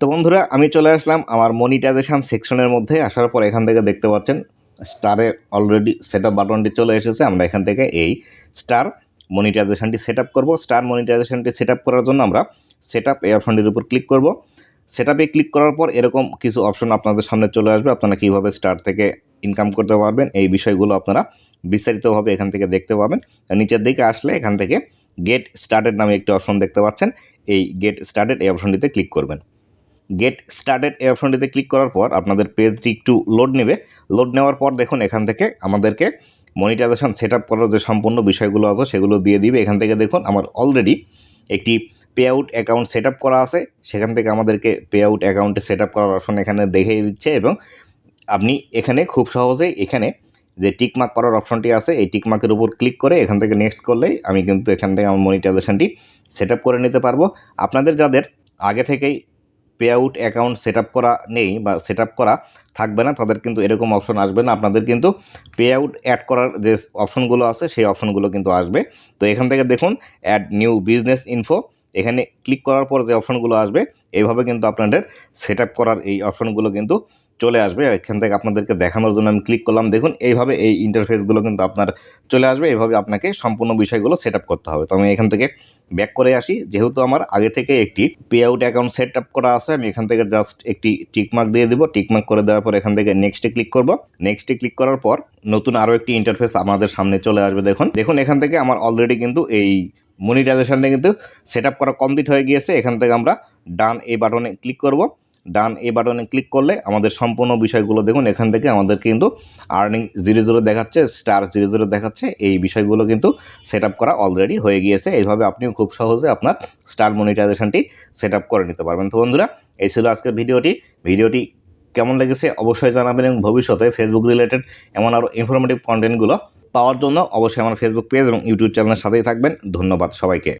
তো বন্ধুরা আমি চলে আসলাম আমার মনিটাইজেশন সেকশনের মধ্যে। আসার পর এখান থেকে দেখতে পাচ্ছেন স্টারের অলরেডি সেটআপ বাটনটি চলে এসেছে। আমরা এখান থেকে এই স্টার মনিটাইজেশনটি সেটআপ করব। স্টার মনিটাইজেশনটি সেটআপ করার জন্য আমরা সেটআপ এই অপশনটির উপর ক্লিক করব। সেটআপে ক্লিক করার পর এরকম কিছু অপশন আপনাদের সামনে চলে আসবে। আপনারা কীভাবে স্টার থেকে ইনকাম করতে পারবেন এই বিষয়গুলো আপনারা বিস্তারিতভাবে এখান থেকে দেখতে পাবেন। নিচের দিকে আসলে এখান থেকে গেট স্টার্টেড নামে একটি অপশন দেখতে পাচ্ছেন। এই গেট স্টার্টেড এই অপশনটিতে ক্লিক করবেন। গেট স্টার্টেড এই অপশনটিতে ক্লিক করার পর আপনাদের পেজটি একটু লোড নেবে। লোড নেওয়ার পর দেখুন এখান থেকে আমাদেরকে মনিটাইজেশন সেটআপ করার যে সম্পূর্ণ বিষয়গুলো আছে সেগুলো দিয়ে দিবে। এখান থেকে দেখুন আমার অলরেডি একটি পে আউট অ্যাকাউন্ট সেটআপ করা আছে। সেখান থেকে আমাদেরকে পে আউট অ্যাকাউন্টে সেটআপ করার অপশন এখানে দেখিয়ে দিচ্ছে এবং আপনি এখানে খুব সহজেই এখানে যে টিকমার্ক করার অপশনটি আছে এই টিকমার্কের উপর ক্লিক করে এখান থেকে নেক্সট করলেই আমি কিন্তু এখান থেকে আমার মনিটাইজেশনটি সেটআপ করে নিতে পারবো। আপনাদের যাদের আগে থেকেই পে আউট অ্যাকাউন্ট সেটআপ করা নেই বা সেটআপ করা থাকবে না তাদের কিন্তু এরকম অপশন আসবে না। আপনাদের কিন্তু পে আউট অ্যাড করার যে অপশনগুলো আছে সেই অপশনগুলো কিন্তু আসবে। তো এখান থেকে দেখুন অ্যাড নিউ বিজনেস ইনফো, এখানে ক্লিক করার পর যে অপশনগুলো আসবে এইভাবে কিন্তু আপনাদের সেটআপ করার এই অপশনগুলো কিন্তু চলে আসবে। এখান থেকে আপনাদেরকে দেখানোর জন্য আমি ক্লিক করলাম। দেখুন এইভাবে এই ইন্টারফেসগুলো কিন্তু আপনার চলে আসবে। এইভাবে আপনাকে সম্পূর্ণ বিষয়গুলো সেটআপ করতে হবে। তো আমি এখান থেকে ব্যাক করে আসি। যেহেতু আমার আগে থেকে একটি পে আউট অ্যাকাউন্ট সেটআপ করা আছে আমি এখান থেকে জাস্ট একটি টিকমার্ক দিয়ে দেবো। টিকমার্ক করে দেওয়ার পর এখান থেকে নেক্সটে ক্লিক করব। নেক্সটে ক্লিক করার পর নতুন আরও একটি ইন্টারফেস আমাদের সামনে চলে আসবে। দেখুন এখান থেকে আমার অলরেডি কিন্তু এই মনিটাইজেশনটা কিন্তু সেটআপ করা কমপ্লিট হয়ে গিয়েছে। এখান থেকে আমরা ডান এই বাটনে ক্লিক করব। ডান এই বাটনে ক্লিক করলে আমাদের সম্পূর্ণ বিষয়গুলো দেখুন এখান থেকে আমাদের কিন্তু আর্নিং 00 দেখাচ্ছে, স্টার 00 দেখাচ্ছে। এই বিষয়গুলো কিন্তু সেটআপ করা অলরেডি হয়ে গিয়েছে। এইভাবে আপনিও খুব সহজে আপনার স্টার মনিটাইজেশনটি সেটআপ করে নিতে পারবেন। তো বন্ধুরা এই ছিল আজকের ভিডিওটি কেমন লেগেছে অবশ্যই জানাবেন এবং ভবিষ্যতে ফেসবুক রিলেটেড এমন আরও ইনফরমেটিভ কন্টেন্টগুলো পাওয়ার জন্য অবশ্যই আমার ফেসবুক পেজ এবং ইউটিউব চ্যানেলের সাথেই থাকবেন। ধন্যবাদ সবাইকে।